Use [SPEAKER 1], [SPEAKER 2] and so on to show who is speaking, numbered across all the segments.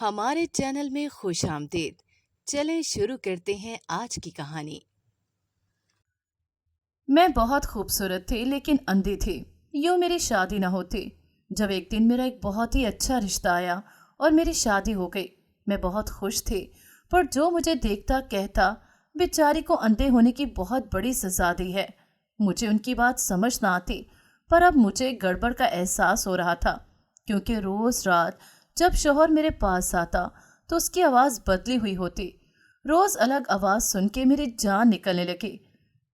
[SPEAKER 1] ہمارے چینل میں خوش آمدید۔ چلیں شروع کرتے ہیں آج کی کہانی۔
[SPEAKER 2] میں بہت خوبصورت تھی لیکن اندھی تھی، یوں میری شادی نہ ہوتی۔ جب ایک دن میرا ایک بہت ہی اچھا رشتہ آیا اور میری شادی ہو گئی، میں بہت خوش تھی، پر جو مجھے دیکھتا کہتا بیچاری کو اندھے ہونے کی بہت بڑی سزا دی ہے۔ مجھے ان کی بات سمجھ نہ آتی، پر اب مجھے گڑبڑ کا احساس ہو رہا تھا، کیونکہ روز رات جب شوہر میرے پاس آتا تو اس کی آواز بدلی ہوئی ہوتی۔ روز الگ آواز سن کے میری جان نکلنے لگی۔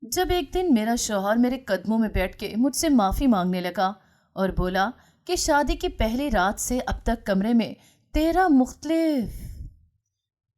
[SPEAKER 2] جب ایک دن میرا شوہر میرے قدموں میں بیٹھ کے مجھ سے معافی مانگنے لگا اور بولا کہ شادی کی پہلی رات سے اب تک کمرے میں 13 مختلف...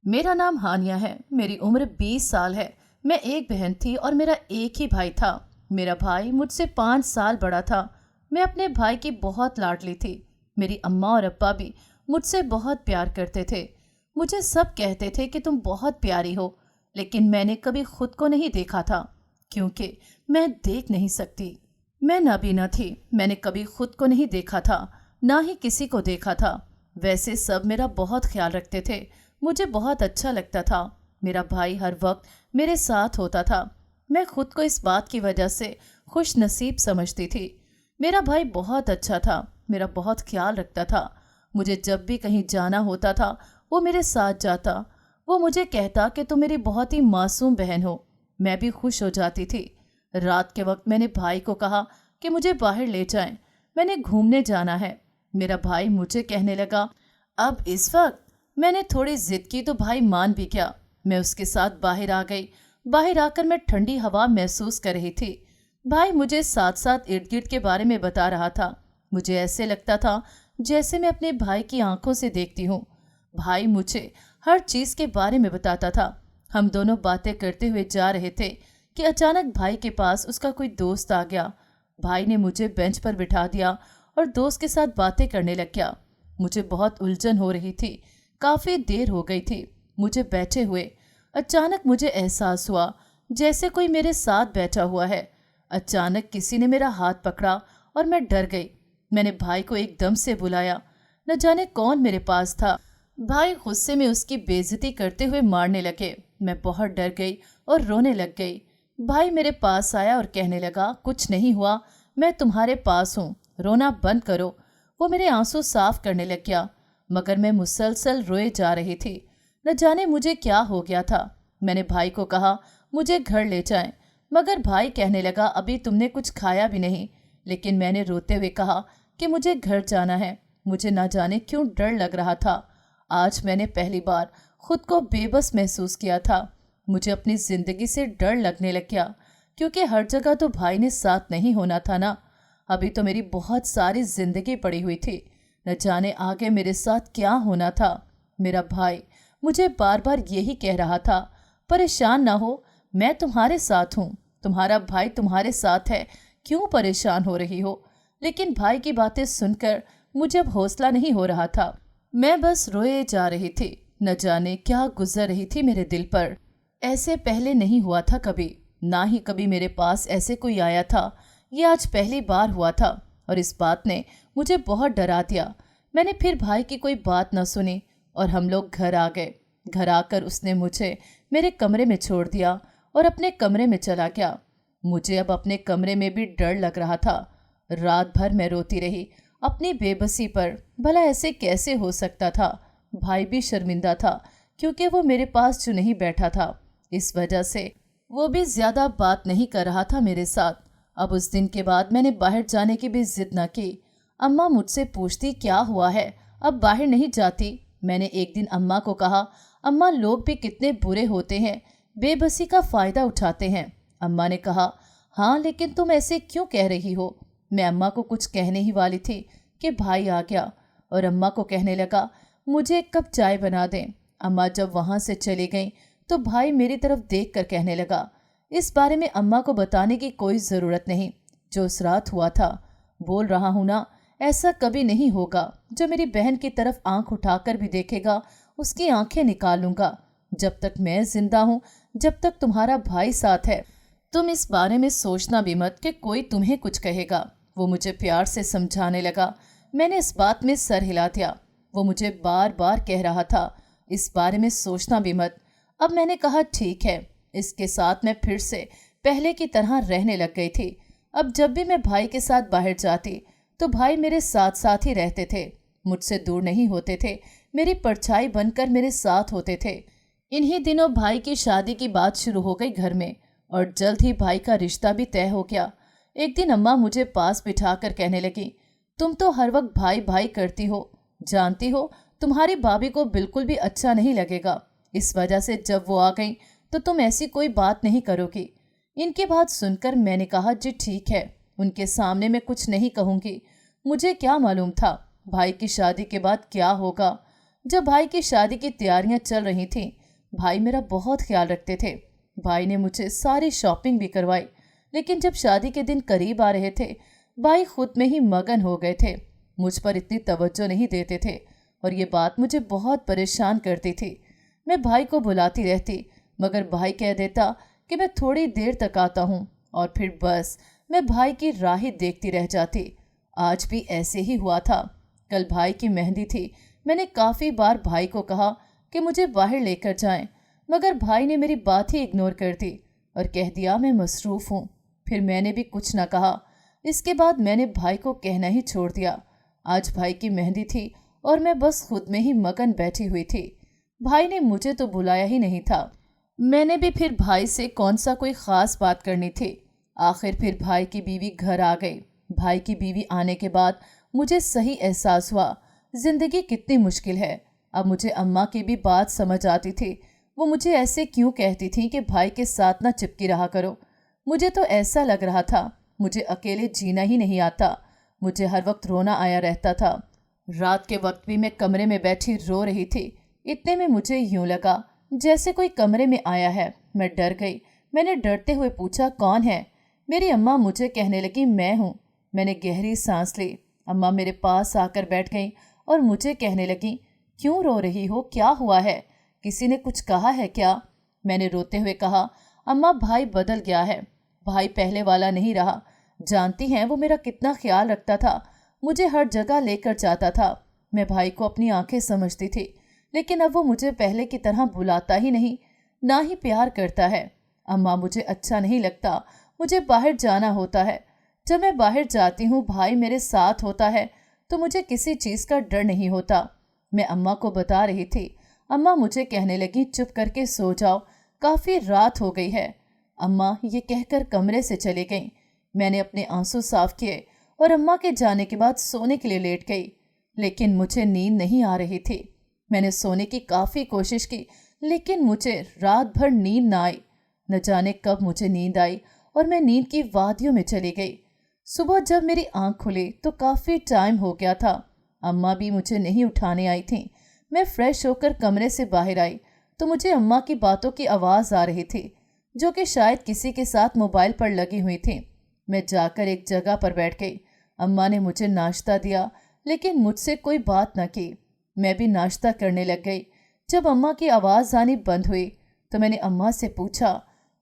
[SPEAKER 2] میرا نام ہانیہ ہے، میری عمر 20 سال ہے، میں ایک بہن تھی اور میرا ایک ہی بھائی تھا۔ میرا بھائی مجھ سے 5 سال بڑا تھا۔ میں اپنے بھائی کی بہت لاڈلی تھی۔ میری اماں اور ابا بھی مجھ سے بہت پیار کرتے تھے۔ مجھے سب کہتے تھے کہ تم بہت پیاری ہو، لیکن میں نے کبھی خود کو نہیں دیکھا تھا، کیونکہ میں دیکھ نہیں سکتی۔ میں نابینا تھی، میں نے کبھی خود کو نہیں دیکھا تھا، نہ ہی کسی کو دیکھا تھا۔ ویسے سب میرا بہت خیال رکھتے تھے، مجھے بہت اچھا لگتا تھا۔ میرا بھائی ہر وقت میرے ساتھ ہوتا تھا۔ میں خود کو اس بات کی وجہ سے خوش نصیب سمجھتی تھی۔ میرا بھائی بہت اچھا تھا، میرا بہت خیال رکھتا تھا۔ مجھے جب بھی کہیں جانا ہوتا تھا وہ میرے ساتھ جاتا۔ وہ مجھے کہتا کہ تم میری بہت ہی معصوم بہن ہو۔ میں بھی خوش ہو جاتی تھی۔ رات کے وقت میں نے بھائی کو کہا کہ مجھے باہر لے جائیں، میں نے گھومنے جانا ہے۔ میرا بھائی مجھے کہنے لگا اب اس وقت؟ میں نے تھوڑی ضد کی تو بھائی مان بھی گیا۔ میں اس کے ساتھ باہر آ گئی۔ باہر آ کر میں ٹھنڈی ہوا محسوس کر رہی تھی۔ بھائی مجھے ساتھ ساتھ ارد گرد کے بارے میں بتا رہا تھا۔ مجھے ایسے لگتا تھا جیسے میں اپنے بھائی کی آنکھوں سے دیکھتی ہوں۔ بھائی مجھے ہر چیز کے بارے میں بتاتا تھا۔ ہم دونوں باتیں کرتے ہوئے جا رہے تھے کہ اچانک بھائی کے پاس اس کا کوئی دوست آ گیا۔ بھائی نے مجھے بینچ پر بٹھا دیا اور دوست کے ساتھ باتیں کرنے لگ گیا۔ مجھے بہت الجھن ہو رہی تھی، کافی دیر ہو گئی تھی مجھے بیٹھے ہوئے۔ اچانک مجھے احساس ہوا جیسے کوئی میرے ساتھ بیٹھا ہوا ہے۔ اچانک کسی نے میرا ہاتھ پکڑا اور میں ڈر گئی۔ میں نے بھائی کو ایک دم سے بلایا، نہ جانے کون میرے پاس تھا۔ بھائی غصے میں اس کی بے عزتی کرتے ہوئے مارنے لگے۔ میں بہت ڈر گئی اور رونے لگ گئی۔ بھائی میرے پاس آیا اور کہنے لگا کچھ نہیں ہوا، میں تمہارے پاس ہوں، رونا بند کرو۔ وہ میرے آنسو صاف کرنے لگ گیا، مگر میں مسلسل روئے جا رہی تھی۔ نہ جانے مجھے کیا ہو گیا تھا۔ میں نے بھائی کو کہا مجھے گھر لے جائیں، مگر بھائی کہنے لگا ابھی تم نے کچھ کھایا بھی نہیں۔ لیکن میں نے روتے ہوئے کہا کہ مجھے گھر جانا ہے۔ مجھے نہ جانے کیوں ڈر لگ رہا تھا۔ آج میں نے پہلی بار خود کو بے بس محسوس کیا تھا۔ مجھے اپنی زندگی سے ڈر لگنے لگ گیا، کیونکہ ہر جگہ تو بھائی نے ساتھ نہیں ہونا تھا نا۔ ابھی تو میری بہت ساری زندگی پڑی ہوئی تھی، نہ جانے آگے میرے ساتھ کیا ہونا تھا۔ میرا بھائی مجھے بار بار یہی کہہ رہا تھا پریشان نہ ہو، میں تمہارے ساتھ ہوں، تمہارا بھائی تمہارے ساتھ ہے، کیوں پریشان ہو رہی ہو؟ لیکن بھائی کی باتیں سن کر مجھے اب حوصلہ نہیں ہو رہا تھا۔ میں بس روئے جا رہی تھی، نہ جانے کیا گزر رہی تھی میرے دل پر۔ ایسے پہلے نہیں ہوا تھا کبھی، نہ ہی کبھی میرے پاس ایسے کوئی آیا تھا۔ یہ آج پہلی بار ہوا تھا اور اس بات نے مجھے بہت ڈرا دیا۔ میں نے پھر بھائی کی کوئی بات نہ سنی اور ہم لوگ گھر آ گئے۔ گھر آ کر اس نے مجھے میرے کمرے میں چھوڑ دیا اور اپنے کمرے میں چلا گیا۔ مجھے اب اپنے کمرے میں بھی ڈر لگ رہا تھا۔ رات بھر میں روتی رہی اپنی بے بسی پر، بھلا ایسے کیسے ہو سکتا تھا؟ بھائی بھی شرمندہ تھا، کیونکہ وہ میرے پاس جو نہیں بیٹھا تھا، اس وجہ سے وہ بھی زیادہ بات نہیں کر رہا تھا میرے ساتھ۔ اب اس دن کے بعد میں نے باہر جانے کی بھی ضد نہ کی۔ اماں مجھ سے پوچھتی کیا ہوا ہے، اب باہر نہیں جاتی؟ میں نے ایک دن اماں کو کہا اماں لوگ بھی کتنے برے ہوتے ہیں، بے بسی کا فائدہ اٹھاتے ہیں۔ اماں نے کہا ہاں لیکن تم ایسے کیوں کہہ رہی ہو؟ میں اماں کو کچھ کہنے ہی والی تھی کہ بھائی آ گیا اور اماں کو کہنے لگا مجھے ایک کپ چائے بنا دیں۔ اماں جب وہاں سے چلی گئیں تو بھائی میری طرف دیکھ کر کہنے لگا اس بارے میں اماں کو بتانے کی کوئی ضرورت نہیں، جو اس رات ہوا تھا۔ بول رہا ہوں نا، ایسا کبھی نہیں ہوگا۔ جو میری بہن کی طرف آنکھ اٹھا کر بھی دیکھے گا اس کی آنکھیں نکالوں گا۔ جب تک میں زندہ ہوں، جب تک تمہارا بھائی ساتھ ہے، تم اس بارے میں سوچنا بھی مت کہ کوئی تمہیں کچھ کہے گا۔ وہ مجھے پیار سے سمجھانے لگا۔ میں نے اس بات میں سر ہلا دیا۔ वो मुझे बार बार कह रहा था, इस बारे में सोचना भी मत। अब मैंने कहा ठीक है। इसके साथ मैं फिर से पहले की तरह रहने लग गई थी। अब जब भी मैं भाई के साथ बाहर जाती तो भाई मेरे साथ साथ ही रहते थे, मुझसे दूर नहीं होते थे, मेरी परछाई बनकर मेरे साथ होते थे। इन्हीं दिनों भाई की शादी की बात शुरू हो गई घर में और जल्द ही भाई का रिश्ता भी तय हो गया। एक दिन अम्मा मुझे पास बिठाकर कहने लगी, तुम तो हर वक्त भाई भाई करती हो, जानती हो तुम्हारी भाभी को बिल्कुल भी अच्छा नहीं लगेगा, इस वजह से जब वो आ गई तो तुम ऐसी कोई बात नहीं करोगी। इनकी बात सुनकर मैंने कहा, जी ठीक है, उनके सामने मैं कुछ नहीं कहूँगी। मुझे क्या मालूम था भाई की शादी के बाद क्या होगा। जब भाई की शादी की तैयारियां चल रही थीं, भाई मेरा बहुत ख्याल रखते थे। भाई ने मुझे सारी शॉपिंग भी करवाई, लेकिन जब शादी के दिन करीब आ रहे थे, भाई खुद में ही मगन हो गए थे, मुझ पर इतनी तवज्जो नहीं देते थे और ये बात मुझे बहुत परेशान करती थी। मैं भाई को बुलाती रहती, मगर भाई कह देता कि मैं थोड़ी देर तक आता हूँ और फिर बस मैं भाई की राह ही देखती रह जाती। आज भी ऐसे ही हुआ था। कल भाई की मेहंदी थी। मैंने काफ़ी बार भाई को कहा कि मुझे बाहर लेकर जाएं, मगर भाई ने मेरी बात ही इग्नोर कर दी और कह दिया मैं मसरूफ़ हूँ। फिर मैंने भी कुछ न कहा। इसके बाद मैंने भाई को कहना ही छोड़ दिया। आज भाई की मेहंदी थी और मैं बस खुद में ही मगन बैठी हुई थी। भाई ने मुझे तो बुलाया ही नहीं था। मैंने भी फिर भाई से कौन सा कोई ख़ास बात करनी थी। आखिर फिर भाई की बीवी घर आ गई। भाई की बीवी आने के बाद मुझे सही एहसास हुआ ज़िंदगी कितनी मुश्किल है। अब मुझे अम्मा की भी बात समझ आती थी। वो मुझे ऐसे क्यों कहती थी कि भाई के साथ ना चिपकी रहा करो। मुझे तो ऐसा लग रहा था मुझे अकेले जीना ही नहीं आता। मुझे हर वक्त रोना आया रहता था। रात के वक्त भी मैं कमरे में बैठी रो रही थी। इतने में मुझे यूं लगा जैसे कोई कमरे में आया है। मैं डर गई। मैंने डरते हुए पूछा, कौन है? मेरी अम्मा मुझे कहने लगी, मैं हूँ। मैंने गहरी सांस ली। अम्मा मेरे पास आकर बैठ गईं और मुझे कहने लगी, क्यों रो रही हो, क्या हुआ है, किसी ने कुछ कहा है क्या? मैंने रोते हुए कहा, अम्मा भाई बदल गया है, भाई पहले वाला नहीं रहा। जानती हैं वो मेरा कितना ख्याल रखता था, मुझे हर जगह लेकर जाता था। मैं भाई को अपनी आंखें समझती थी, लेकिन अब वो मुझे पहले की तरह बुलाता ही नहीं, ना ही प्यार करता है। अम्मा मुझे अच्छा नहीं लगता, मुझे बाहर जाना होता है। जब मैं बाहर जाती हूँ भाई मेरे साथ होता है तो मुझे किसी चीज़ का डर नहीं होता। मैं अम्मा को बता रही थी। अम्मा मुझे कहने लगी, चुप करके सो जाओ, काफ़ी रात हो गई है। अम्मा ये कहकर कमरे से चली गईं। मैंने अपने आंसू साफ किए और अम्मा के जाने के बाद सोने के लिए लेट गई, लेकिन मुझे नींद नहीं आ रही थी। मैंने सोने की काफ़ी कोशिश की, लेकिन मुझे रात भर नींद ना आई। न जाने कब मुझे नींद आई और मैं नींद की वादियों में चली गई। सुबह जब मेरी आंख खुली तो काफ़ी टाइम हो गया था। अम्मा भी मुझे नहीं उठाने आई थीं। मैं फ्रेश होकर कमरे से बाहर आई तो मुझे अम्मा की बातों की आवाज़ आ रही थी, जो कि शायद किसी के साथ मोबाइल पर लगी हुई थी। मैं जाकर एक जगह पर बैठ गई। अम्मा ने मुझे नाश्ता दिया, लेकिन मुझसे कोई बात न की। मैं भी नाश्ता करने लग गई। जब अम्मा की आवाज़ आनी बंद हुई तो मैंने अम्मा से पूछा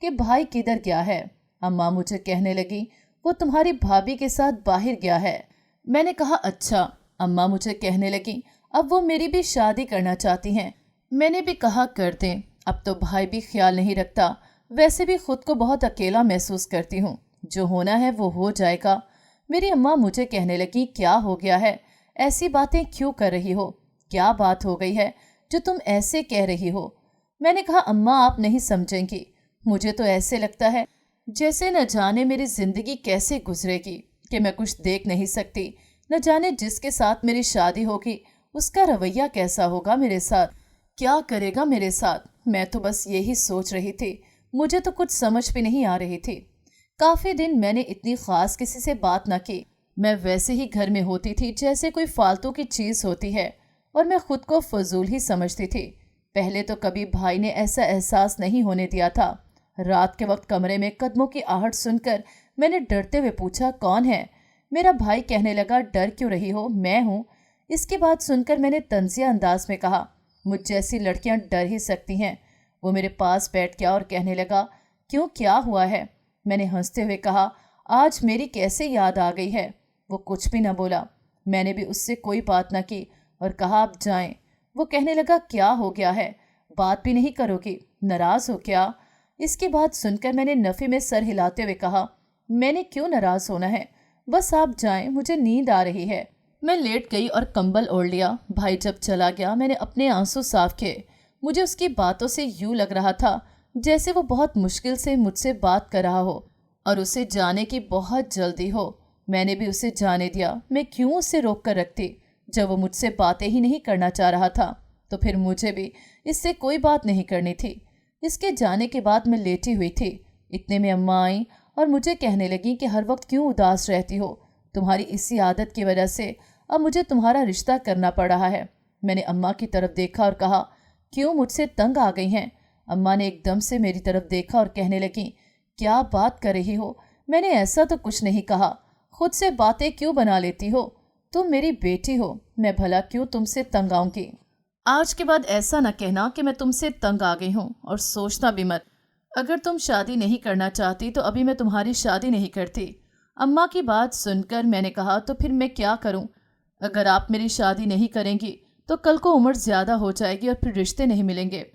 [SPEAKER 2] कि भाई किधर गया है। अम्मा मुझे कहने लगी, वो तुम्हारी भाभी के साथ बाहर गया है। मैंने कहा, अच्छा। अम्मा मुझे कहने लगी, अब वो मेरी भी शादी करना चाहती हैं। मैंने भी कहा, कर दें, अब तो भाई भी ख्याल नहीं रखता। वैसे भी खुद को बहुत अकेला महसूस करती हूँ, जो होना है वो हो जाएगा। मेरी अम्मा मुझे कहने लगी, क्या हो गया है, ऐसी बातें क्यों कर रही हो, क्या बात हो गई है जो तुम ऐसे कह रही हो? मैंने कहा, अम्मा आप नहीं समझेंगी, मुझे तो ऐसे लगता है जैसे न जाने मेरी ज़िंदगी कैसे गुजरेगी कि मैं कुछ देख नहीं सकती। न जाने जिसके साथ मेरी शादी होगी उसका रवैया कैसा होगा मेरे साथ, क्या करेगा मेरे साथ। मैं तो बस यही सोच रही थी, मुझे तो कुछ समझ भी नहीं आ रही थी। काफ़ी दिन मैंने इतनी ख़ास किसी से बात ना की। मैं वैसे ही घर में होती थी जैसे कोई फालतू की चीज़ होती है, और मैं खुद को फजूल ही समझती थी। पहले तो कभी भाई ने ऐसा एहसास नहीं होने दिया था। रात के वक्त कमरे में कदमों की आहट सुनकर मैंने डरते हुए पूछा, कौन है? मेरा भाई कहने लगा, डर क्यों रही हो, मैं हूँ। इसकी बात सुनकर मैंने तंजिया अंदाज में कहा, मुझ जैसी लड़कियाँ डर ही सकती हैं। वो मेरे पास बैठ गया और कहने लगा, क्यों, क्या हुआ है? मैंने हंसते हुए कहा, आज मेरी कैसे याद आ गई है। वो कुछ भी न बोला। मैंने भी उससे कोई बात न की और कहा आप जाएं। वो कहने लगा क्या हो गया है, बात भी नहीं करोगी, नाराज हो क्या? इसकी बात सुनकर मैंने नफी में सर हिलाते हुए कहा मैंने क्यों नाराज होना है, बस आप जाएं, मुझे नींद आ रही है। मैं लेट गई और कंबल ओढ़ लिया। भाई जब चला गया मैंने अपने आंसू साफ किए। मुझे उसकी बातों से यूं लग रहा था जैसे वो बहुत मुश्किल से मुझसे बात कर रहा हो और उसे जाने की बहुत जल्दी हो। मैंने भी उसे जाने दिया। मैं क्यों उसे रोक कर रखती? जब वो मुझसे बातें ही नहीं करना चाह रहा था तो फिर मुझे भी इससे कोई बात नहीं करनी थी। इसके जाने के बाद मैं लेटी हुई थी। इतने में अम्मा आई और मुझे कहने लगी कि हर वक्त क्यों उदास रहती हो, तुम्हारी इसी आदत की वजह से अब मुझे तुम्हारा रिश्ता करना पड़ रहा है। मैंने अम्मा की तरफ देखा और कहा क्यों मुझसे तंग आ गई हैं? अम्मा ने एकदम से मेरी तरफ देखा और कहने लगी क्या बात कर रही हो, मैंने ऐसा तो कुछ नहीं कहा, खुद से बातें क्यों बना लेती हो? तुम मेरी बेटी हो, मैं भला क्यों तुमसे तंग आऊंगी? आज के बाद ऐसा न कहना कि मैं तुमसे तंग आ गई हूँ, और सोचना भी मत। अगर तुम शादी नहीं करना चाहती तो अभी मैं तुम्हारी शादी नहीं करती। अम्मा की बात सुनकर मैंने कहा तो फिर मैं क्या करूं? अगर आप मेरी शादी नहीं करेंगी तो कल को उम्र ज़्यादा हो जाएगी और फिर रिश्ते नहीं मिलेंगे।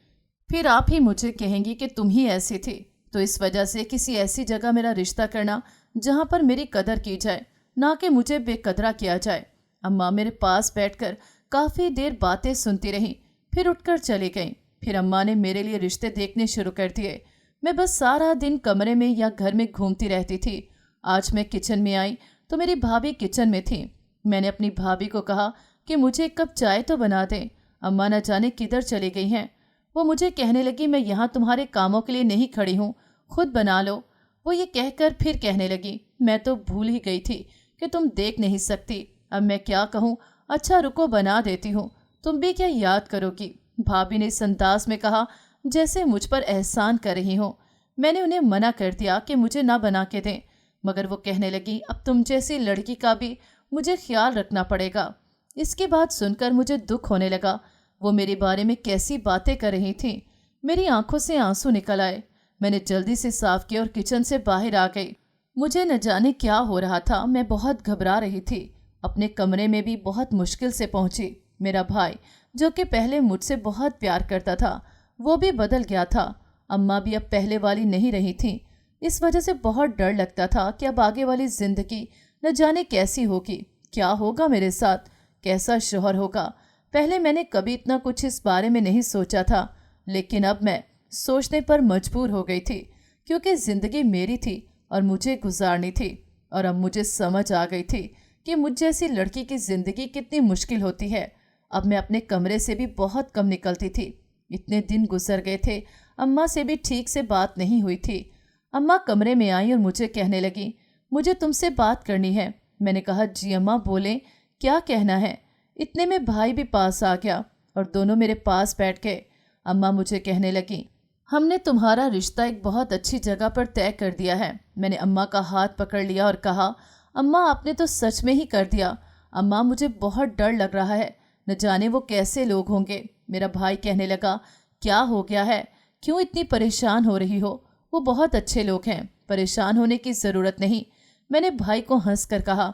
[SPEAKER 2] फिर आप ही मुझे कहेंगी कि तुम ही ऐसी थी, तो इस वजह से किसी ऐसी जगह मेरा रिश्ता करना जहाँ पर मेरी कदर की जाए, ना कि मुझे बेकदरा किया जाए। अम्मा मेरे पास बैठकर काफ़ी देर बातें सुनती रहीं, फिर उठकर चली गईं। फिर अम्मा ने मेरे लिए रिश्ते देखने शुरू कर दिए। मैं बस सारा दिन कमरे में या घर में घूमती रहती थी। आज मैं किचन में आई तो मेरी भाभी किचन में थी। मैंने अपनी भाभी को कहा कि मुझे एक कप चाय तो बना दें। अम्मा न जाने किधर चली गई हैं। वो मुझे कहने लगी मैं यहाँ तुम्हारे कामों के लिए नहीं खड़ी हूँ, खुद बना लो। वो ये कहकर फिर कहने लगी मैं तो भूल ही गई थी कि तुम देख नहीं सकती। अब मैं क्या कहूँ? अच्छा रुको बना देती हूँ, तुम भी क्या याद करोगी? भाभी ने इस अंदाज में कहा जैसे मुझ पर एहसान कर रही हो। मैंने उन्हें मना कर दिया कि मुझे ना बना के दें, मगर वो कहने लगी अब तुम जैसी लड़की का भी मुझे ख्याल रखना पड़ेगा। इसकी बात सुनकर मुझे दुख होने लगा। वो मेरे बारे में कैसी बातें कर रही थी। मेरी आंखों से आंसू निकल आए। मैंने जल्दी से साफ किया और किचन से बाहर आ गई। मुझे न जाने क्या हो रहा था, मैं बहुत घबरा रही थी। अपने कमरे में भी बहुत मुश्किल से पहुंची। मेरा भाई जो कि पहले मुझसे बहुत प्यार करता था वो भी बदल गया था। अम्मा भी अब पहले वाली नहीं रही थी। इस वजह से बहुत डर लगता था कि अब आगे वाली जिंदगी न जाने कैसी होगी, क्या होगा मेरे साथ, कैसा शौहर होगा। पहले मैंने कभी इतना कुछ इस बारे में नहीं सोचा था, लेकिन अब मैं सोचने पर मजबूर हो गई थी, क्योंकि ज़िंदगी मेरी थी और मुझे गुजारनी थी। और अब मुझे समझ आ गई थी कि मुझ जैसी लड़की की ज़िंदगी कितनी मुश्किल होती है। अब मैं अपने कमरे से भी बहुत कम निकलती थी। इतने दिन गुजर गए थे, अम्मा से भी ठीक से बात नहीं हुई थी। अम्मा कमरे में आई और मुझे कहने लगी मुझे तुमसे बात करनी है। मैंने कहा जी अम्मा बोलें, क्या कहना है? इतने में भाई भी पास आ गया और दोनों मेरे पास बैठ गए। अम्मा मुझे कहने लगी हमने तुम्हारा रिश्ता एक बहुत अच्छी जगह पर तय कर दिया है। मैंने अम्मा का हाथ पकड़ लिया और कहा अम्मा आपने तो सच में ही कर दिया। अम्मा मुझे बहुत डर लग रहा है, न जाने वो कैसे लोग होंगे। मेरा भाई कहने लगा क्या हो गया है, क्यों इतनी परेशान हो रही हो? वो बहुत अच्छे लोग हैं, परेशान होने की ज़रूरत नहीं। मैंने भाई को हंस कर कहा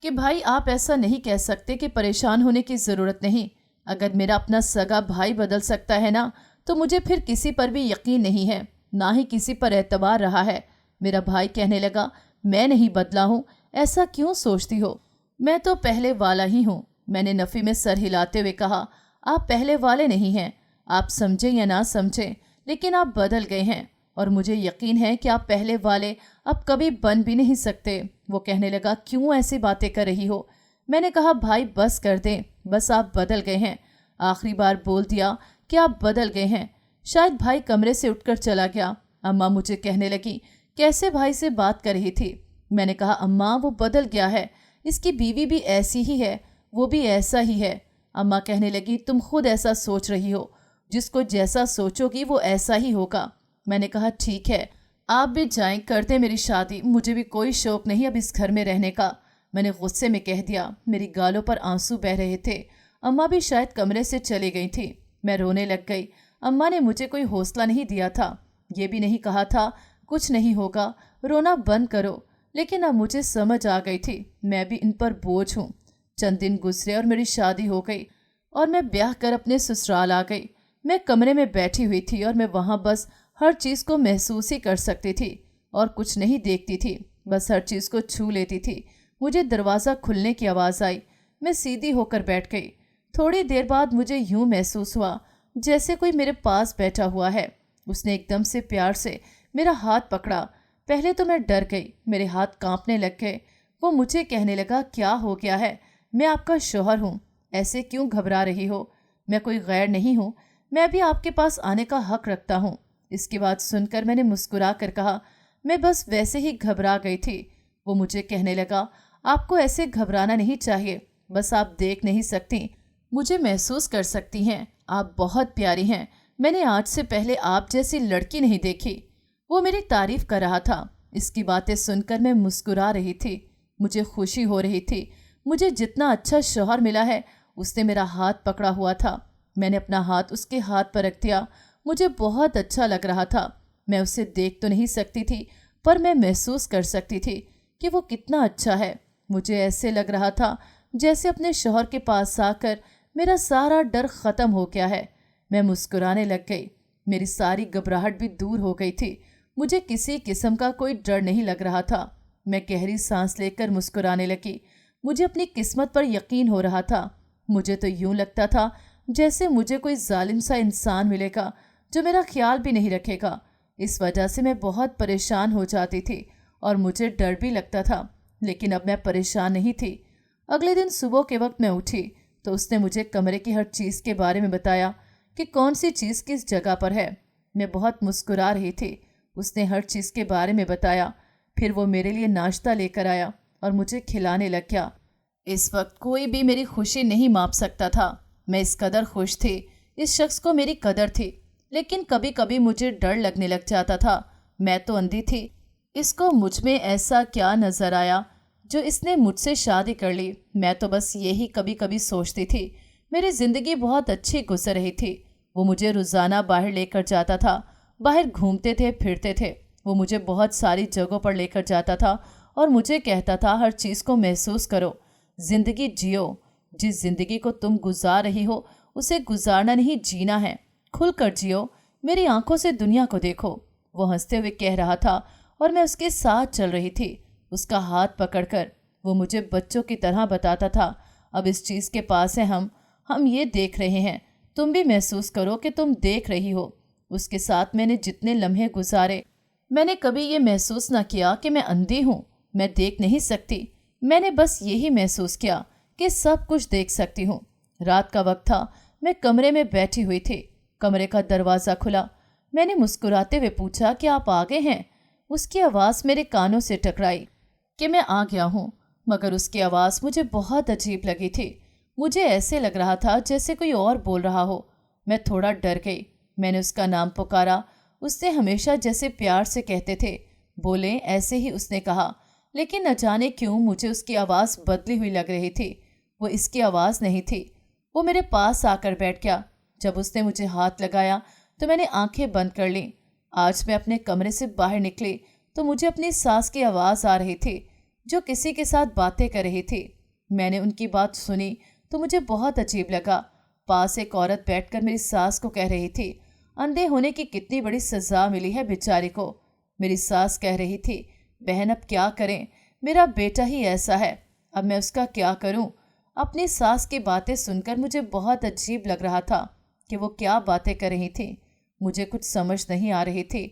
[SPEAKER 2] कि भाई आप ऐसा नहीं कह सकते कि परेशान होने की ज़रूरत नहीं। अगर मेरा अपना सगा भाई बदल सकता है ना, तो मुझे फिर किसी पर भी यकीन नहीं है, ना ही किसी पर एतबार रहा है। मेरा भाई कहने लगा मैं नहीं बदला हूँ, ऐसा क्यों सोचती हो? मैं तो पहले वाला ही हूँ। मैंने नफ़ी में सर हिलाते हुए कहा आप पहले वाले नहीं हैं। आप समझें या ना समझें, लेकिन आप बदल गए हैं और मुझे यकीन है कि आप पहले वाले अब कभी बन भी नहीं सकते। वो कहने लगा क्यों ऐसी बातें कर रही हो? मैंने कहा भाई बस कर दें, बस आप बदल गए हैं। आखिरी बार बोल दिया कि आप बदल गए हैं। शायद भाई कमरे से उठकर चला गया। अम्मा मुझे कहने लगी कैसे भाई से बात कर रही थी? मैंने कहा अम्मा वो बदल गया है, इसकी बीवी भी ऐसी ही है, वो भी ऐसा ही है। अम्मा कहने लगी तुम खुद ऐसा सोच रही हो, जिसको जैसा सोचोगी वो ऐसा ही होगा। मैंने कहा ठीक है, आप भी जाएं, कर दें मेरी शादी, मुझे भी कोई शौक नहीं अब इस घर में रहने का। मैंने गुस्से में कह दिया। मेरी गालों पर आंसू बह रहे थे। अम्मा भी शायद कमरे से चली गई थी। मैं रोने लग गई। अम्मा ने मुझे कोई हौसला नहीं दिया था, ये भी नहीं कहा था कुछ नहीं होगा, रोना बंद करो। लेकिन अब मुझे समझ आ गई थी मैं भी इन पर बोझ हूँ। चंद दिन गुजरे और मेरी शादी हो गई। और मैं ब्याह कर अपने ससुराल आ गई। मैं कमरे में बैठी हुई थी और मैं वहाँ बस हर चीज़ को महसूस ही कर सकती थी और कुछ नहीं देखती थी, बस हर चीज़ को छू लेती थी। मुझे दरवाज़ा खुलने की आवाज़ आई। मैं सीधी होकर बैठ गई। थोड़ी देर बाद मुझे यूं महसूस हुआ जैसे कोई मेरे पास बैठा हुआ है। उसने एकदम से प्यार से मेरा हाथ पकड़ा। पहले तो मैं डर गई, मेरे हाथ कांपने लग गए। वो मुझे कहने लगा, क्या हो गया है? मैं आपका शौहर हूँ, ऐसे क्यों घबरा रही हो? मैं कोई गैर नहीं हूँ, मैं भी आपके पास आने का हक रखता हूँ। इसकी बात सुनकर मैंने मुस्कुरा कर कहा, मैं बस वैसे ही घबरा गई थी। वो मुझे कहने लगा, आपको ऐसे घबराना नहीं चाहिए, बस आप देख नहीं सकती, मुझे महसूस कर सकती हैं। आप बहुत प्यारी हैं, मैंने आज से पहले आप जैसी लड़की नहीं देखी। वो मेरी तारीफ कर रहा था। इसकी बातें सुनकर मैं मुस्कुरा रही थी। मुझे खुशी हो रही थी। मुझे जितना अच्छा शौहर मिला है, उसने मेरा हाथ पकड़ा हुआ था। मैंने अपना हाथ उसके हाथ पर रख दिया। मुझे बहुत अच्छा लग रहा था। मैं उसे देख तो नहीं सकती थी, पर मैं महसूस कर सकती थी कि वो कितना अच्छा है। मुझे ऐसे लग रहा था जैसे अपने शौहर के पास आकर मेरा सारा डर ख़त्म हो गया है। मैं मुस्कुराने लग गई। मेरी सारी घबराहट भी दूर हो गई थी। मुझे किसी किस्म का कोई डर नहीं लग रहा था। मैं गहरी सांस लेकर मुस्कुराने लगी। मुझे अपनी किस्मत पर यकीन हो रहा था। मुझे तो यूं लगता था जैसे मुझे कोई जालिम सा इंसान मिलेगा जो मेरा ख्याल भी नहीं रखेगा। इस वजह से मैं बहुत परेशान हो जाती थी और मुझे डर भी लगता था, लेकिन अब मैं परेशान नहीं थी। अगले दिन सुबह के वक्त मैं उठी तो उसने मुझे कमरे की हर चीज़ के बारे में बताया कि कौन सी चीज़ किस जगह पर है। मैं बहुत मुस्कुरा रही थी। उसने हर चीज़ के बारे में बताया। फिर वो मेरे लिए नाश्ता लेकर आया और मुझे खिलाने लग गया। इस वक्त कोई भी मेरी खुशी नहीं माप सकता था। मैं इस कदर खुश थी, इस शख्स को मेरी कदर थी। लेकिन कभी कभी मुझे डर लगने लग जाता था। मैं तो अंधी थी, इसको मुझ में ऐसा क्या नज़र आया जो इसने मुझसे शादी कर ली? मैं तो बस यही कभी कभी सोचती थी। मेरी ज़िंदगी बहुत अच्छी गुजर रही थी। वो मुझे रोज़ाना बाहर लेकर जाता था, बाहर घूमते थे, फिरते थे। वो मुझे बहुत सारी जगहों पर लेकर जाता था और मुझे कहता था, हर चीज़ को महसूस करो, ज़िंदगी जियो। जिस ज़िंदगी को तुम गुजार रही हो उसे गुजारना नहीं, जीना है। खुलकर जियो, मेरी आंखों से दुनिया को देखो। वो हंसते हुए कह रहा था और मैं उसके साथ चल रही थी, उसका हाथ पकड़कर। वो मुझे बच्चों की तरह बताता था, अब इस चीज़ के पास है हम ये देख रहे हैं, तुम भी महसूस करो कि तुम देख रही हो। उसके साथ मैंने जितने लम्हे गुजारे, मैंने कभी ये महसूस ना किया कि मैं अंधी हूँ, मैं देख नहीं सकती। मैंने बस यही महसूस किया कि सब कुछ देख सकती हूँ। रात का वक्त था, मैं कमरे में बैठी हुई थी। कमरे का दरवाज़ा खुला। मैंने मुस्कुराते हुए पूछा कि आप आ गए हैं? उसकी आवाज़ मेरे कानों से टकराई कि मैं आ गया हूँ, मगर उसकी आवाज़ मुझे बहुत अजीब लगी थी। मुझे ऐसे लग रहा था जैसे कोई और बोल रहा हो। मैं थोड़ा डर गई। मैंने उसका नाम पुकारा। उसने हमेशा जैसे प्यार से कहते थे, बोले, ऐसे ही उसने कहा। लेकिन न जाने क्यों मुझे उसकी आवाज़ बदली हुई लग रही थी। वो इसकी आवाज़ नहीं थी। वो मेरे पास आकर बैठ गया। जब उसने मुझे हाथ लगाया तो मैंने आंखें बंद कर लीं। आज मैं अपने कमरे से बाहर निकली तो मुझे अपनी सास की आवाज़ आ रही थी जो किसी के साथ बातें कर रही थी। मैंने उनकी बात सुनी तो मुझे बहुत अजीब लगा। पास एक औरत बैठकर मेरी सास को कह रही थी, अंधे होने की कितनी बड़ी सज़ा मिली है बेचारी को। मेरी सास कह रही थी, बहन अब क्या करें, मेरा बेटा ही ऐसा है, अब मैं उसका क्या करूं? अपनी सास की बातें सुनकर मुझे बहुत अजीब लग रहा था कि वो क्या बातें कर रही थी। मुझे कुछ समझ नहीं आ रही थी।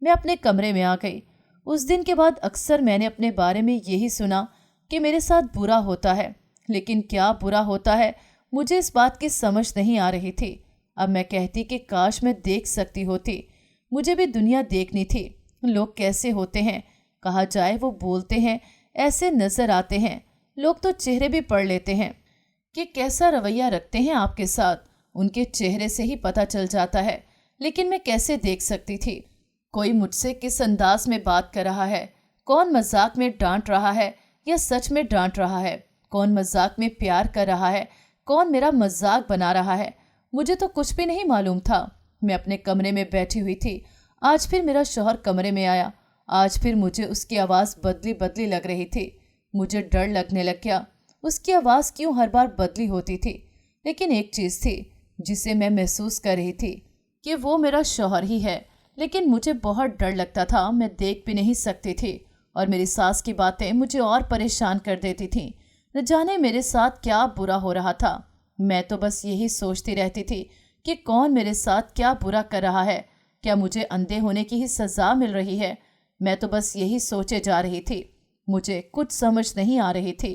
[SPEAKER 2] मैं अपने कमरे में आ गई। उस दिन के बाद अक्सर मैंने अपने बारे में यही सुना कि मेरे साथ बुरा होता है, लेकिन क्या बुरा होता है मुझे इस बात की समझ नहीं आ रही थी। अब मैं कहती कि काश मैं देख सकती होती। मुझे भी दुनिया देखनी थी। लोग कैसे होते हैं, कहा जाए वो बोलते हैं, ऐसे नज़र आते हैं। लोग तो चेहरे भी पढ़ लेते हैं कि कैसा रवैया रखते हैं आपके साथ, उनके चेहरे से ही पता चल जाता है। लेकिन मैं कैसे देख सकती थी कोई मुझसे किस अंदाज में बात कर रहा है, कौन मजाक में डांट रहा है या सच में डांट रहा है, कौन मजाक में प्यार कर रहा है, कौन मेरा मजाक बना रहा है। मुझे तो कुछ भी नहीं मालूम था। मैं अपने कमरे में बैठी हुई थी। आज फिर मेरा शौहर कमरे में आया। आज फिर मुझे उसकी आवाज़ बदली बदली लग रही थी। मुझे डर लगने लग गया। उसकी आवाज़ क्यों हर बार बदली होती थी? लेकिन एक चीज़ थी जिसे मैं महसूस कर रही थी कि वो मेरा शौहर ही है, लेकिन मुझे बहुत डर लगता था। मैं देख भी नहीं सकती थी और मेरी सास की बातें मुझे और परेशान कर देती थीं। न जाने मेरे साथ क्या बुरा हो रहा था। मैं तो बस यही सोचती रहती थी कि कौन मेरे साथ क्या बुरा कर रहा है। क्या मुझे अंधे होने की ही सज़ा मिल रही है? मैं तो बस यही सोचे जा रही थी। मुझे कुछ समझ नहीं आ रही थी।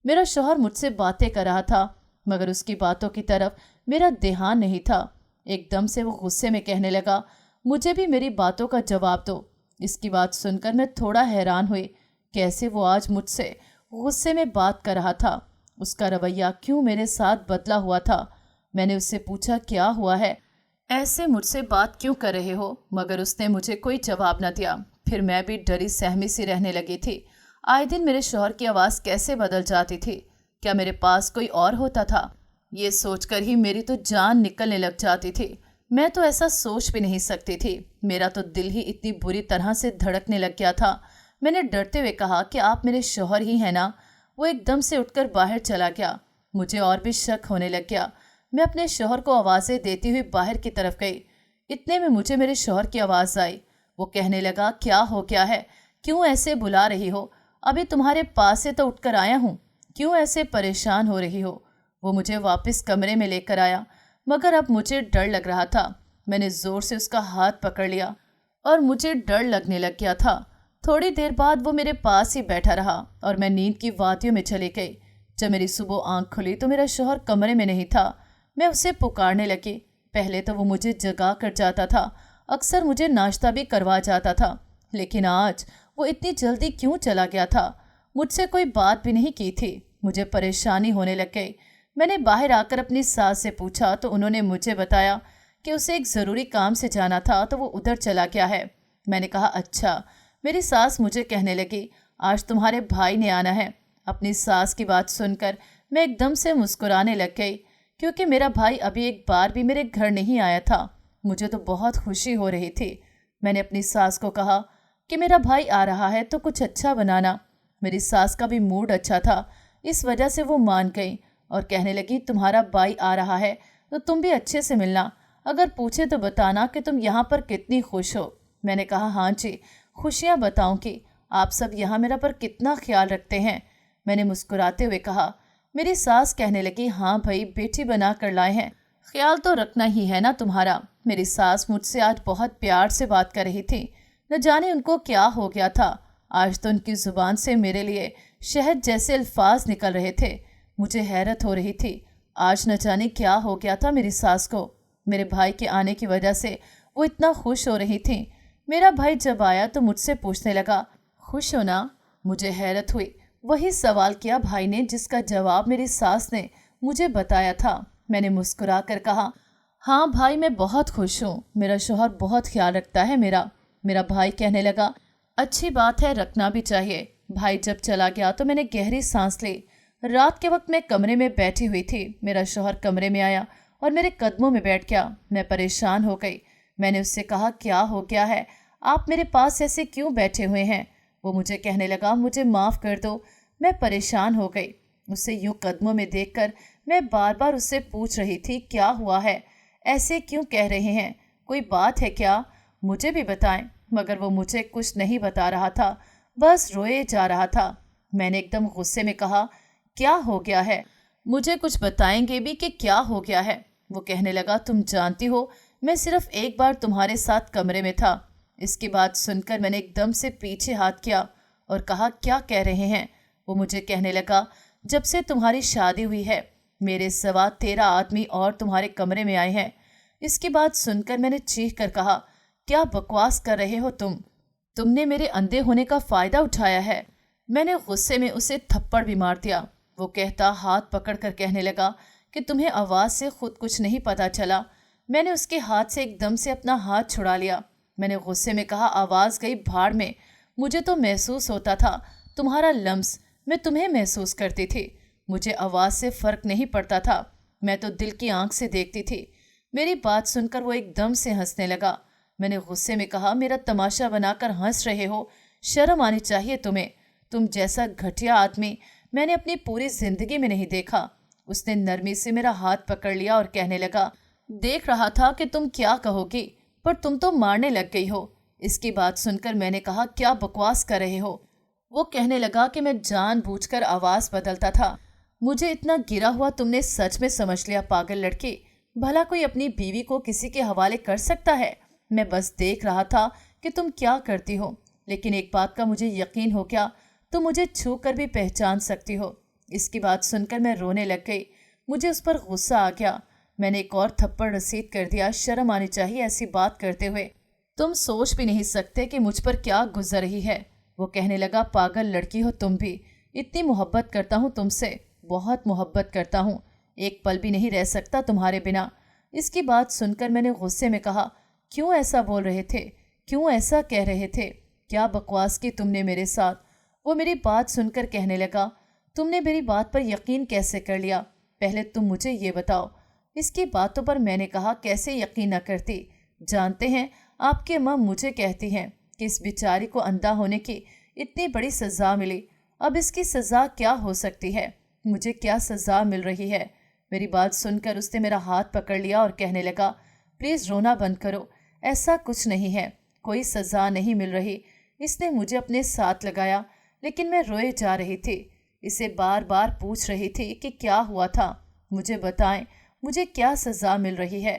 [SPEAKER 2] मेरा शौहर मुझसे बातें कर रहा था, मगर उसकी बातों की तरफ मेरा ध्यान नहीं था। एकदम से वो गुस्से में कहने लगा, मुझे भी मेरी बातों का जवाब दो। इसकी बात सुनकर मैं थोड़ा हैरान हुई। कैसे वो आज मुझसे गुस्से में बात कर रहा था? उसका रवैया क्यों मेरे साथ बदला हुआ था? मैंने उससे पूछा, क्या हुआ है, ऐसे मुझसे बात क्यों कर रहे हो? मगर उसने मुझे कोई जवाब न दिया। फिर मैं भी डरी सहमी सी रहने लगी थी। आए दिन मेरे शौहर की आवाज़ कैसे बदल जाती थी। क्या मेरे पास कोई और होता था? ये सोचकर ही मेरी तो जान निकलने लग जाती थी। मैं तो ऐसा सोच भी नहीं सकती थी। मेरा तो दिल ही इतनी बुरी तरह से धड़कने लग गया था। मैंने डरते हुए कहा कि आप मेरे शौहर ही हैं ना? वो एकदम से उठकर बाहर चला गया। मुझे और भी शक होने लग गया। मैं अपने शौहर को आवाज़ें देती हुई बाहर की तरफ गई। इतने में मुझे मेरे शौहर की आवाज़ आई। वो कहने लगा, क्या हो गया है? क्यों ऐसे बुला रही हो? अभी तुम्हारे पास से तो उठकर आया हूँ, क्यों ऐसे परेशान हो रही हो? वो मुझे वापस कमरे में लेकर आया, मगर अब मुझे डर लग रहा था। मैंने ज़ोर से उसका हाथ पकड़ लिया और मुझे डर लगने लग गया था। थोड़ी देर बाद वो मेरे पास ही बैठा रहा और मैं नींद की वादियों में चली गई। जब मेरी सुबह आंख खुली तो मेरा शौहर कमरे में नहीं था। मैं उसे पुकारने लगी। पहले तो वो मुझे जगा कर जाता था, अक्सर मुझे नाश्ता भी करवा जाता था, लेकिन आज वो इतनी जल्दी क्यों चला गया था? मुझसे कोई बात भी नहीं की थी। मुझे परेशानी होने लग गई। मैंने बाहर आकर अपनी सास से पूछा तो उन्होंने मुझे बताया कि उसे एक ज़रूरी काम से जाना था, तो वो उधर चला गया है। मैंने कहा, अच्छा। मेरी सास मुझे कहने लगी, आज तुम्हारे भाई ने आना है। अपनी सास की बात सुनकर मैं एकदम से मुस्कुराने लग गई, क्योंकि मेरा भाई अभी एक बार भी मेरे घर नहीं आया था। मुझे तो बहुत खुशी हो रही थी। मैंने अपनी सास को कहा कि मेरा भाई आ रहा है तो कुछ अच्छा बनाना। मेरी सास का भी मूड अच्छा था, इस वजह से वो मान गई और कहने लगी, तुम्हारा भाई आ रहा है तो तुम भी अच्छे से मिलना। अगर पूछे तो बताना कि तुम यहाँ पर कितनी खुश हो। मैंने कहा, हाँ जी, खुशियाँ बताऊँ कि आप सब यहाँ मेरा पर कितना ख्याल रखते हैं। मैंने मुस्कुराते हुए कहा। मेरी सास कहने लगी, हाँ भाई, बेटी बना कर लाए हैं, ख्याल तो रखना ही है ना तुम्हारा। मेरी सास मुझसे आज बहुत प्यार से बात कर रही थी। न जाने उनको क्या हो गया था। आज तो उनकी ज़ुबान से मेरे लिए शहद जैसे अल्फाज निकल रहे थे। मुझे हैरत हो रही थी। आज न जाने क्या हो गया था मेरी सास को। मेरे भाई के आने की वजह से वो इतना खुश हो रही थी। मेरा भाई जब आया तो मुझसे पूछने लगा, खुश हो ना? मुझे हैरत हुई। वही सवाल किया भाई ने जिसका जवाब मेरी सास ने मुझे बताया था। मैंने मुस्कुरा कर कहा, हाँ भाई, मैं बहुत खुश हूँ। मेरा शौहर बहुत ख्याल रखता है मेरा। मेरा भाई कहने लगा, अच्छी बात है, रखना भी चाहिए। भाई जब चला गया तो मैंने गहरी सांस ली। रात के वक्त मैं कमरे में बैठी हुई थी। मेरा शौहर कमरे में आया और मेरे कदमों में बैठ गया। मैं परेशान हो गई। मैंने उससे कहा, क्या हो गया है? आप मेरे पास ऐसे क्यों बैठे हुए हैं? वो मुझे कहने लगा, मुझे माफ़ कर दो, मैं परेशान हो गई। उसे यूं कदमों में देखकर मैं बार बार उससे पूछ रही थी, क्या हुआ है? ऐसे क्यों कह रहे हैं? कोई बात है क्या? मुझे भी बताएं। मगर वो मुझे कुछ नहीं बता रहा था, बस रोए जा रहा था। मैंने एकदम गुस्से में कहा, क्या हो गया है? मुझे कुछ बताएंगे भी कि क्या हो गया है? वो कहने लगा, तुम जानती हो, मैं सिर्फ एक बार तुम्हारे साथ कमरे में था। इसकी बात सुनकर मैंने एकदम से पीछे हाथ किया और कहा, क्या कह रहे हैं? वो मुझे कहने लगा, जब से तुम्हारी शादी हुई है मेरे सिवा 13 आदमी और तुम्हारे कमरे में आए हैं। इसकी बात सुनकर मैंने चीख कर कहा, क्या बकवास कर रहे हो तुमने मेरे अंधे होने का फ़ायदा उठाया है। मैंने गुस्से में उसे थप्पड़ भी मार दिया। वो कहता हाथ पकड़कर कहने लगा कि तुम्हें आवाज़ से खुद कुछ नहीं पता चला। मैंने उसके हाथ से एकदम से अपना हाथ छुड़ा लिया। मैंने गुस्से में कहा, आवाज़ गई भाड़ में। मुझे तो महसूस होता था तुम्हारा लम्स, मैं तुम्हें महसूस करती थी। मुझे आवाज़ से फ़र्क नहीं पड़ता था, मैं तो दिल की आंख से देखती थी। मेरी बात सुनकर वो एकदम से हंसने लगा। मैंने गुस्से में कहा, मेरा तमाशा बनाकर हंस रहे हो, शर्म आनी चाहिए तुम्हें। तुम जैसा घटिया आदमी मैंने अपनी पूरी ज़िंदगी में नहीं देखा। اس نے نرمی سے میرا ہاتھ پکڑ لیا اور کہنے لگا، دیکھ رہا تھا کہ تم کیا کہو گی، پر تم تو مارنے لگ گئی ہو۔ اس کی بات سن کر میں نے کہا، کیا بکواس کر رہے ہو؟ وہ کہنے لگا کہ میں جان بوجھ کر آواز بدلتا تھا۔ مجھے اتنا گرا ہوا تم نے سچ میں سمجھ لیا پاگل لڑکی، بھلا کوئی اپنی بیوی کو کسی کے حوالے کر سکتا ہے؟ میں بس دیکھ رہا تھا کہ تم کیا کرتی ہو، لیکن ایک بات کا مجھے یقین ہو گیا، تم مجھے چھو کر بھی پہچان سکتی ہو۔ اس کی بات سن کر میں رونے لگ گئی۔ مجھے اس پر غصہ آ گیا۔ میں نے ایک اور تھپڑ رسید کر دیا۔ شرم آنی چاہیے ایسی بات کرتے ہوئے، تم سوچ بھی نہیں سکتے کہ مجھ پر کیا گزر رہی ہے۔ وہ کہنے لگا، پاگل لڑکی ہو تم بھی، اتنی محبت کرتا ہوں تم سے، بہت محبت کرتا ہوں، ایک پل بھی نہیں رہ سکتا تمہارے بنا۔ اس کی بات سن کر میں نے غصے میں کہا، کیوں ایسا بول رہے تھے، کیوں ایسا کہہ رہے تھے، کیا بکواس کی تم نے میرے ساتھ؟ وہ میری بات سن کر کہنے لگا، تم نے میری بات پر یقین کیسے کر لیا؟ پہلے تم مجھے یہ بتاؤ۔ اس کی باتوں پر میں نے کہا، کیسے یقین نہ کرتی؟ جانتے ہیں آپ کی ماں مجھے کہتی ہیں کہ اس بیچاری کو اندھا ہونے کی اتنی بڑی سزا ملی، اب اس کی سزا کیا ہو سکتی ہے؟ مجھے کیا سزا مل رہی ہے؟ میری بات سن کر اس نے میرا ہاتھ پکڑ لیا اور کہنے لگا، پلیز رونا بند کرو، ایسا کچھ نہیں ہے، کوئی سزا نہیں مل رہی۔ اس نے مجھے اپنے ساتھ لگایا، لیکن میں روئے جا رہی تھی، اسے بار بار پوچھ رہی تھی کہ کیا ہوا تھا، مجھے بتائیں، مجھے کیا سزا مل رہی ہے؟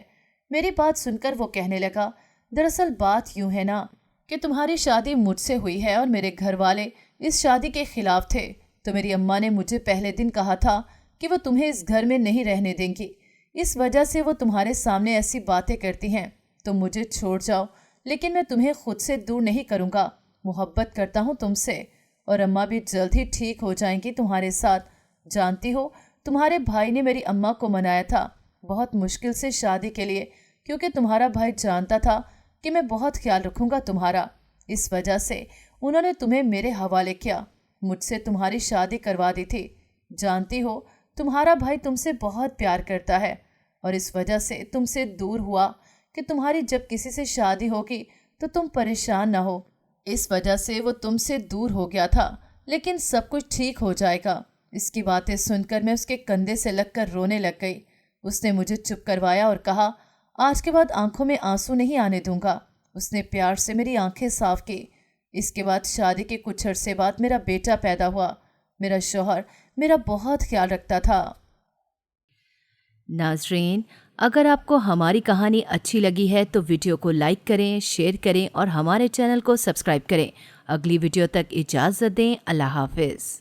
[SPEAKER 2] میری بات سن کر وہ کہنے لگا، دراصل بات یوں ہے نا کہ تمہاری شادی مجھ سے ہوئی ہے اور میرے گھر والے اس شادی کے خلاف تھے، تو میری اماں نے مجھے پہلے دن کہا تھا کہ وہ تمہیں اس گھر میں نہیں رہنے دیں گی، اس وجہ سے وہ تمہارے سامنے ایسی باتیں کرتی ہیں۔ تم مجھے چھوڑ جاؤ، لیکن میں تمہیں خود سے دور نہیں کروں گا، محبت کرتا ہوں تم سے، اور اماں بھی جلد ہی ٹھیک ہو جائیں گی تمہارے ساتھ۔ جانتی ہو، تمہارے بھائی نے میری اماں کو منایا تھا بہت مشکل سے شادی کے لیے، کیونکہ تمہارا بھائی جانتا تھا کہ میں بہت خیال رکھوں گا تمہارا، اس وجہ سے انہوں نے تمہیں میرے حوالے کیا، مجھ سے تمہاری شادی کروا دی تھی۔ جانتی ہو، تمہارا بھائی تم سے بہت پیار کرتا ہے، اور اس وجہ سے تم سے دور ہوا کہ تمہاری جب کسی سے شادی ہوگی تو تم پریشان نہ ہو، اس وجہ سے وہ تم سے دور ہو گیا تھا، لیکن سب کچھ ٹھیک ہو جائے گا۔ اس کی باتیں سن کر میں اس کے کندھے سے لگ کر رونے لگ گئی۔ اس نے مجھے چپ کروایا اور کہا، آج کے بعد آنکھوں میں آنسو نہیں آنے دوں گا۔ اس نے پیار سے میری آنکھیں صاف کی۔ اس کے بعد شادی کے کچھ عرصے بعد میرا بیٹا پیدا ہوا۔ میرا شوہر میرا بہت خیال رکھتا تھا۔
[SPEAKER 1] ناظرین، اگر آپ کو ہماری کہانی اچھی لگی ہے تو ویڈیو کو لائک کریں، شیئر کریں اور ہمارے چینل کو سبسکرائب کریں۔ اگلی ویڈیو تک اجازت دیں۔ اللہ حافظ۔